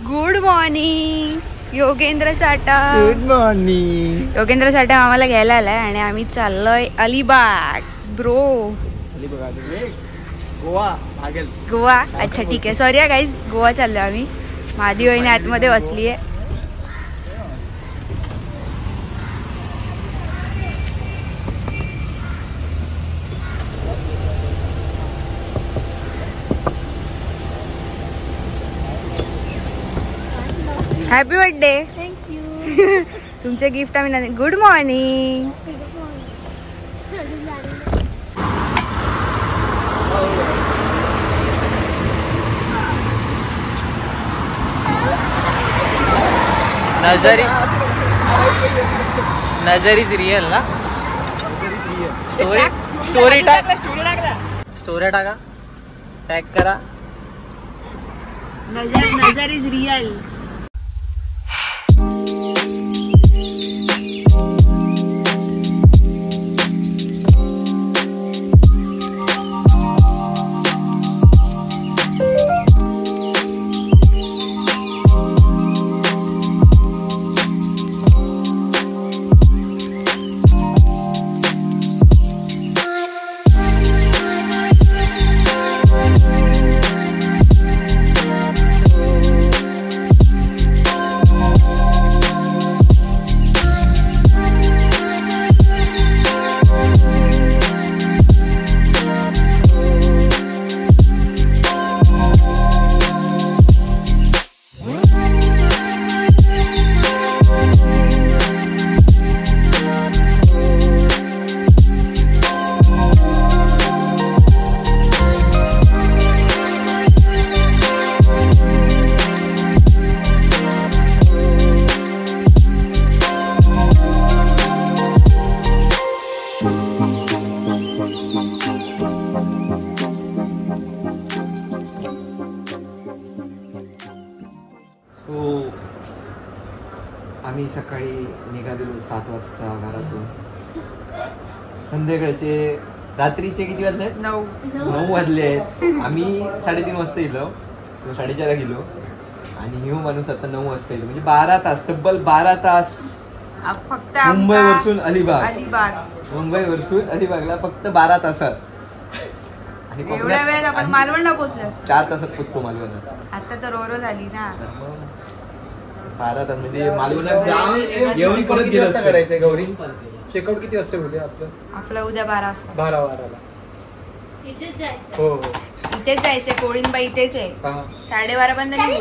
Good morning Yogendra साठा. Good morning. Yogendra साठा आम्हाला घ्यायला आलाय आणि आम्ही चाललोय अलिबाग ब्रो. गोवा. अच्छा ठीक आहे. सॉरी गाईज, गोवा चाललोय आम्ही. मादी वहिनी आतमध्ये बसली आहे. Happy birthday. थँक्यू. तुमचे गिफ्ट आम्ही. Good morning. नजरीच रिअल ना. स्टोरी टाका टॅग करा. नजर इज रिअल. आम्ही सकाळी निघालेलो 7 वाजता घरातून. संध्याकाळचे रात्रीचे किती वाजले? 9 वाजले आहेत. आम्ही 3:30 वाजता गेलो. 4:30 गेलो आणि ह्यो माणूस आता 9 वाजता येतो. म्हणजे 12 तास, तब्बल 12 तास फक्त मुंबईवरसून अलिबाग. मुंबईवरसून अलिबागला फक्त 12 तासात. आणि एवढ्या वेळेत आपण मालवणला पोहोचलो. 4 तासात पोहोचतो मालवणात. आता तर रोरो झाली ना. 12 तास म्हणजे मालवणात येऊन परत गेलं करायचंय. गौरी चेकआउट किती वाजता होते आपलं उद्या 12 वाजता. 12 इथेच जायचं. हो इथेच जायचंय. कोळींबाई इथेच आहे. 12:30 पर्यंत निघू.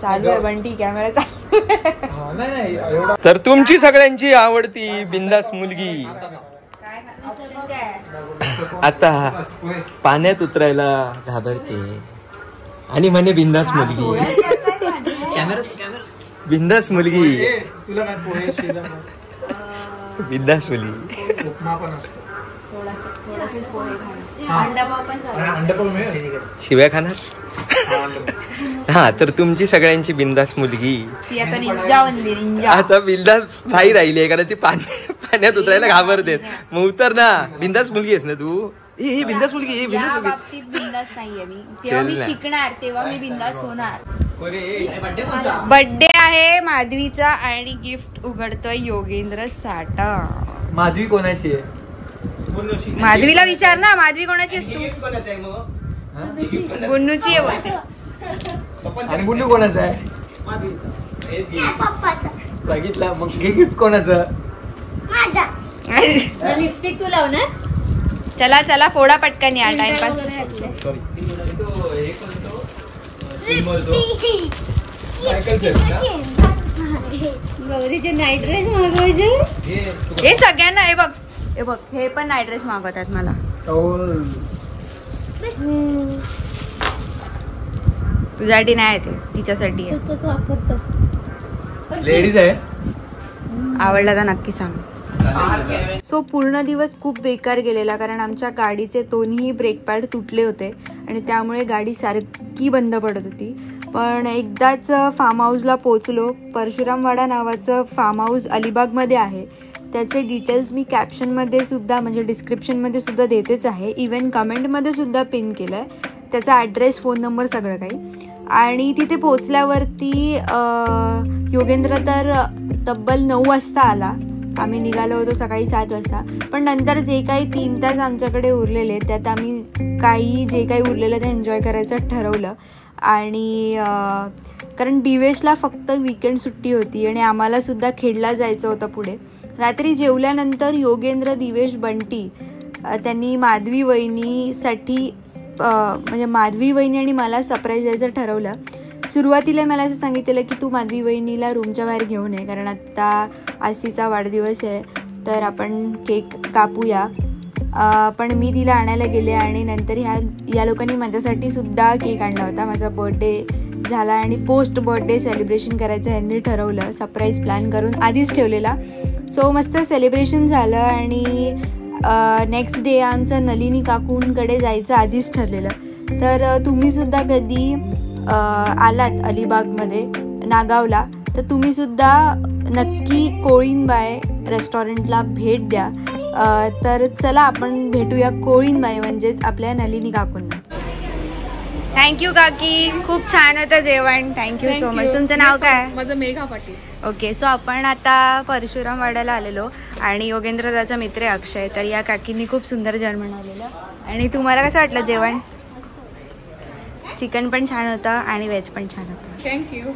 चालू आहे बंटी कॅमेरा चालू. तर तुमची सगळ्यांची आवडती बिंदास मुलगी आता पाण्यात उतरायला घाबरते आणि म्हणे बिंदास मुलगी. बिंदास मुलगी. बिंदास मुलगी. शिव्या खाणार. हा तर तुमची सगळ्यांची बिंदास मुलगी ती आता निंजा बनली. निंजा आता बिंदास नाही राहिली आहे कारण ती पाण्यात उतरायला घाबरते. मग उतर ना. बिंदास मुलगी आहेस ना तू. ही बिंदास मुलगी. या बाबतीत बिंदास नाहीये मी. जेव्हा मी शिकणार तेव्हा मी बिंदास होणार. बर्थडे आहे माधवीचा आणि गिफ्ट उघडतोय योगेंद्र साठा. माधवी कोणाची आहे? माधवीला विचार ना. माधवी कोणाची असतो? गुन्नूची आहे बोलते. आणि गुन्नू कोणाचा आहे? बघितलं मग. हे गिफ्ट कोणाचं? लिपस्टिक तू लाव ना. चला चला फोडा पटकन या. टाइमपास. गौरीचे नाईट ड्रेस मागवायचे. हे सगळ्यांना हे बघ. हे बघ हे पण नाईट ड्रेस मागवतात मला. तुझ्यासाठी नाही ते. तिच्यासाठी लेडीज आहे. आवडला का नक्की सांग. सो पूर्ण दिवस खूप बेकार गेलेला कारण आमच्या गाडीचे दोन्ही ब्रेक पॅड तुटले होते आणि त्यामुळे गाडी सारखी बंद पडत होती. पण एकदाच फार्म हाऊसला पोचलो. परशुरामवाडा नावाचं फार्म हाऊस अलिबागमध्ये आहे. त्याचे डिटेल्स मी कॅप्शनमध्ये सुद्धा म्हणजे डिस्क्रिप्शनमध्ये सुद्धा देतेच आहे. इवन कमेंटमध्ये सुद्धा पिन केलं आहे त्याचा ॲड्रेस, फोन नंबर, सगळं काही. आणि तिथे पोचल्यावरती योगेंद्र तर तब्बल 9 वाजता आला. आम्ही निघालो होतो सकाळी 7 वाजता. पण नंतर जे काही 3 तास आमच्याकडे उरलेले त्यात आम्ही जे काही उरलेलं ते एन्जॉय करायचं ठरवलं. आणि कारण दिवेशला फक्त वीकेंड सुट्टी होती आणि आम्हाला सुद्धा खेडला जायचं होतं पुढे. रात्री जेवल्यानंतर योगेंद्र, दिवेश, बंटी त्यांनी माधवी वहिनीसाठी म्हणजे माधवी वहिनी आणि मला सरप्राईज द्यायचं ठरवलं. सुरुवातीला मला असं सांगितलेलं की तू माधवी वहिनीला रूमच्या बाहेर घेऊन ये, कारण आत्ता आसीचा वाढदिवस आहे तर आपण केक कापूया. पण मी तिला आणायला गेले आणि नंतर या लोकांनी माझ्यासाठी सुद्धा केक आणला होता. माझा बर्थडे झाला आणि पोस्ट बर्थडे सेलिब्रेशन करायचं यांनी ठरवलं, सरप्राईज प्लॅन करून आधीच ठेवलेला. सो मस्त सेलिब्रेशन झालं आणि नेक्स्ट डे आमचं नलिनी काकूंकडे जायचं आधीच ठरलेलं. तर तुम्हीसुद्धा कधी आलात अलिबागमध्ये नागावला तर तुम्हीसुद्धा नक्की कोळीनबाई रेस्टॉरंटला भेट द्या. तर चला आपण भेटूया कोळीनबाई म्हणजेच आपल्या नलिनी काकूंना. थँक्यू काकी, खूप छान होतं जेवण. Thank you so much. तुमचं नाव काय? माझं मेघा पाटील. ओके, सो आपण आता परशुराम वाड्याला आलेलो आणि योगेंद्र दादाचा मित्र आहे अक्षय. तर या काकींनी खूप सुंदर जेवण बनवलेलं. आणि तुम्हाला कसं वाटलं जेवण? चिकन पण छान होतं आणि व्हेज पण छान होतं. थँक्यू.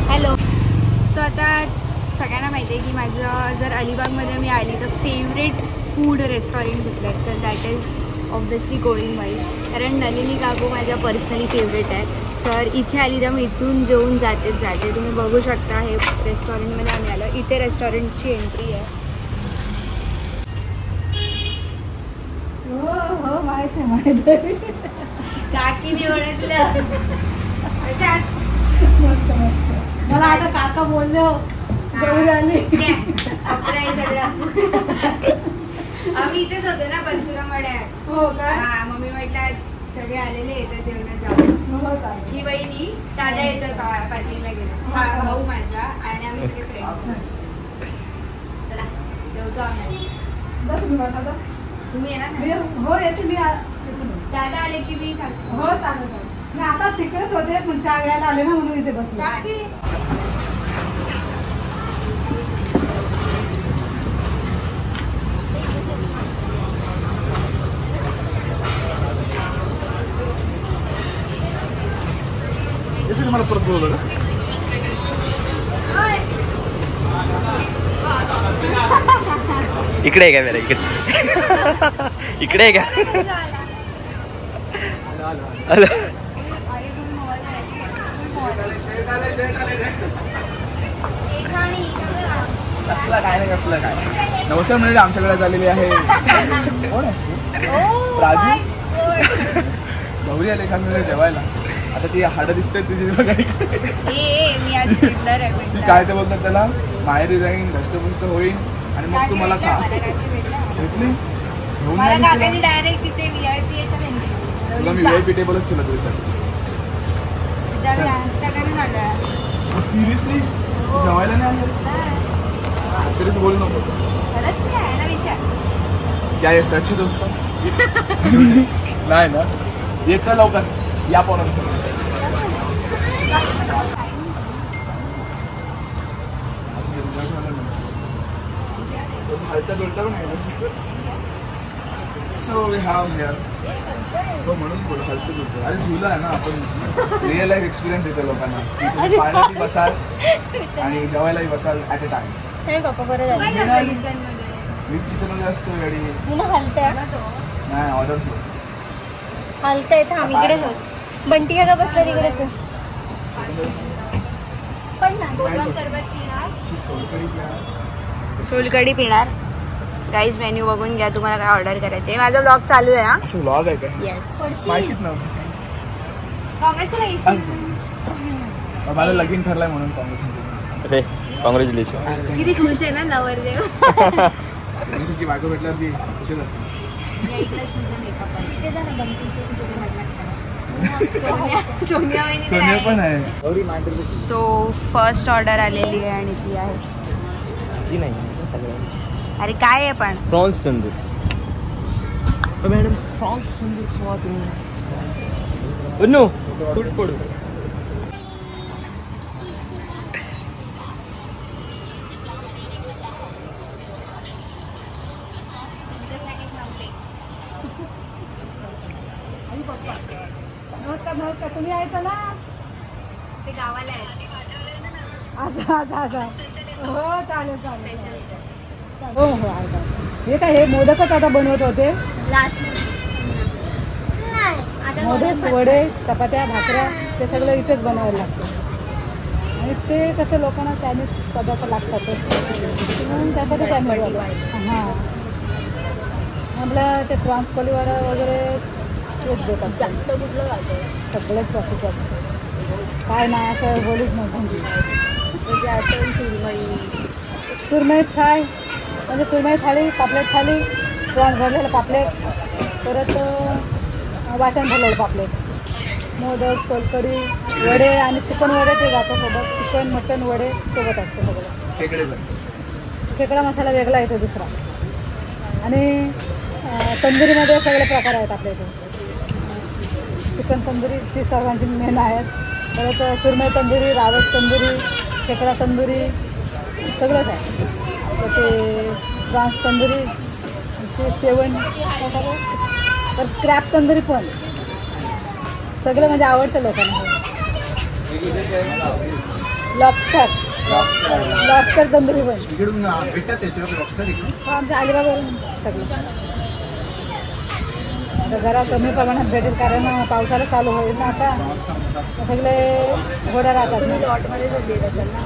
हॅलो. सो आता सगळ्यांना माहिती आहे की माझं जर अलिबागमध्ये मी आली तर फेवरेट फूड रेस्टॉरंट कुठलं आहे तर दॅट इज ऑब्वियसली कोळीनबाई. कारण नलिनी काकू माझ्या पर्सनली फेवरेट आहे. तर इथे आली तर मी इथून जेवून जाते. तुम्ही बघू शकता हे रेस्टॉरंटमध्ये आम्ही आलो. इथे रेस्टॉरंटची एंट्री आहे. हो माहिती काकीने ओळखलं. अशात मस्त मस्त. मला आता काका बोलले सरप्राईज सगळं. आम्ही इथेच होतो ना परशुराम वाड्यात. हो का? हा, मम्मी म्हटलं सगळे आलेले येतात जेवणात जाऊ. ही वहिनी दादा याच्या पार्टीला गेलो. हा भाऊ माझा आणि आम्ही सगळे फ्रेंड्स. चला जेवतो आम्ही. तुम्ही येणार ना? हो येते मी. दादा आले की मी सांगतो. हो चालेल. मी आता तिकडेच होते पण चहा घ्यायला आले ना म्हणून इथे बसले. मला परत बोलवलं इकडे आहे का मेरा? इकडे आहे का? हॅलो. कसलं काय नाही, कसलं काय. नमस्कार मंडळी, आमच्याकडे झालेली आहे कोण आहे? राजू गौरी आले का जेवायला. आता ती हाडं दिसते तुझी काय ते बोलतात त्याला, माहेरी जाईन धष्टपुष्ट होईल आणि मग तू मला खा भेटली घेऊन तुला मी VIP टेबलच ठेवला तुझ्यासाठी. सिरियसली जेवायला नाही आलं? सिरियस बोलू नको. क्या ये सच है दोस्तों? नाही ना, येत का लवकर या पोरांचं. So we have here. तो म्हणून बोल हलतं बोलतो. अरे झुला आहे ना, आपण रिअल लाईफ एक्सपिरियन्स येतो लोकांना. तुम्ही पाण्यातही बसाल आणि जेवायलाही बसाल ॲट अ टाइम. हे पप्पा बरं झालं. मीच किचनमध्ये असतो गाडी. नाही ऑर्डर्स हलतंय तर आम्ही इकडेच बस. बंटी का बसला तिकडेच. पण सोलकढी पिणार. गाईज मेन्यू बघून घ्या तुम्हाला काय ऑर्डर करायचं आहे. माझा ब्लॉग चालू आहे. हा व्लॉग आहे का? येस. माहितीच नव्हतं. कॉंग्रॅच्युलेशन. माझं लगीन ठरलंय म्हणून कॉंग्रॅच्युलेशन. अरे कॉंग्रॅच्युलेशन. किती खुश आहे ना नवरदेव. की बायको भेटल्यावर ती खुशीच असते. सोनिया पण आहे. सो फर्स्ट ऑर्डर आलेली आहे आणि ती आहे नाही सगळ्यांची. अरे काय आहे पण prawns tandoor. Madam prawns tandoor खावा तुम्ही. नो थोडी पडू. नमस्कार तुम्ही यायचं ना ते गावाला आहे. असं हो चालेल हो आहे. हे काय हे मोदकच आता बनवत होते. मोदक वडे चपात्या भाकऱ्या ते सगळं इथेच बनवायला लागतं आणि ते कसं लोकांना चायनीज पदार्थ लागतातच म्हणून त्यासाठी चायनीज. हां आपल्या ते प्रॉन्स कोलीवाडा वगैरे तेच देतात. जास्त कुठलं जातं सगळंच जास्तीत जास्त काय नाही असं बोलूच नव्हतं. म्हणजे असं सुरमई फ्राय म्हणजे सुरमई थाळी पापलेट थाळी प्रॉन्स भरलेलं पापलेट परत वाटण भरलेलं पापलेट मोदक सोलकढी वडे आणि चिकन वडे ते जातं सोबत. चिकन मटन वडे सोबत असतं सगळं. खेकडा मसाला वेगळा येतो दुसरा आणि तंदुरीमध्ये सगळे प्रकार आहेत आपल्या इथे. चिकन तंदुरी ती सर्वांची मेन आहेत. परत सुरमई तंदुरी रावस तंदुरी खेकडा तंदुरी सगळंच आहे. ते प्रॉन्स तंदुरी ते सेवन तर क्रॅब तंदुरी पण सगळं म्हणजे आवडतं लोकांना. लॉबस्टर तंदुरी पण आमच्या अलिबागवरून सगळं जरा कमी प्रमाणात भेटेल कारण पावसाळा चालू होईल ना आता. सगळे घोड्या राहतात. तुम्ही लॉटमध्ये जर देत असाल ना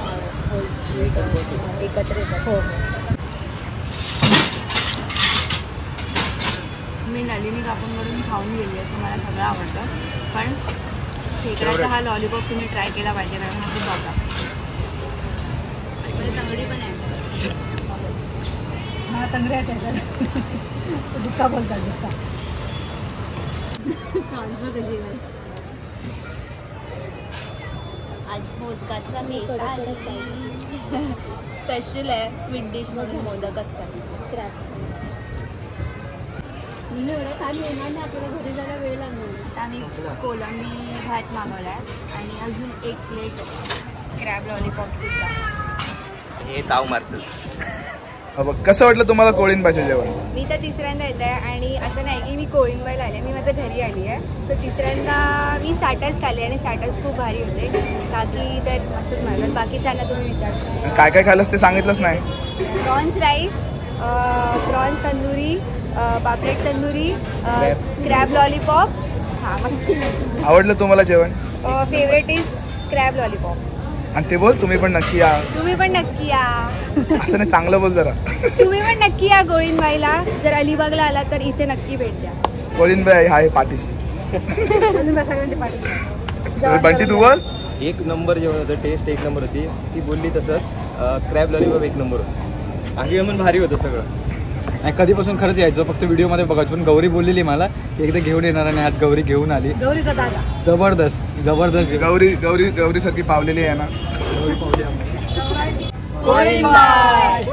एकत्र येतात. हो मी नलिनी काकूंकडून खाऊन गेली असं मला सगळं आवडतं पण खेकड्याचा हा लॉलीपॉप तुम्ही ट्राय केला पाहिजे कारण हा खूप आवडला. म्हणजे तंगडी पण आहे. हा तंगडी आहे त्याच्यात. दुःखा बोलतात दुःखा. आज मोदकाचा बेत स्पेशल आहे. स्वीट डिश म्हणून मोदक असतात. आम्ही कोलंबी भात मागवला आहे आणि अजून एक प्लेट क्रॅब लॉलीपॉप सुद्धा. हे ताव मारतं. कसं वाटलं तुम्हाला कोळींबाचे जेवण? मी तर तिसऱ्यांदा येत आहे आणि असं नाही की मी कोळिंबाईला आले. मी माझ्या घरी आली आहे. सो तिसऱ्यांदा मी स्टार्टर्स खाल्ले आणि स्टार्टर्स खूप भारी होते. बाकी तर मस्तच म्हणतात. बाकीच्यांना तुम्ही विचार काय काय खाल्लंस ते सांगितलंच नाही. प्रॉन्स राईस प्रॉन्स तंदुरी पापलेट तंदुरी क्रॅब लॉलीपॉप. हां मस्त. आवडलं तुम्हाला जेवण? Favourite is crab lollipop. आणि ते बोल तुम्ही पण नक्की या. तुम्ही पण नक्की या. असं नाही चांगलं बोल जरा. तुम्ही पण नक्की या कोळिंबाईला. जर अलिबागला आला तर इथे नक्की भेट द्या. कोळींबाई आहे पाठीशी. सगळ्यांची पाठी. बंटी तू बोल. एक नंबर जेवण होतं. टेस्ट एक नंबर होती. ती बोलली तसंच क्रॅब लॉलीपॉप एक नंबर होतं. आणि पण भारी होतं सगळं. नाही कधीपासून खरंच यायचं फक्त व्हिडिओमध्ये बघायचं पण गौरी बोललेली मला की एकदा घेऊन येणार आणि आज गौरी घेऊन आली. गौरीचा दादा जबरदस्त जबरदस्त. गौरी सारखी पावलेली आहे ना. गौरी पावली आम्हाला. कोळिंबाई.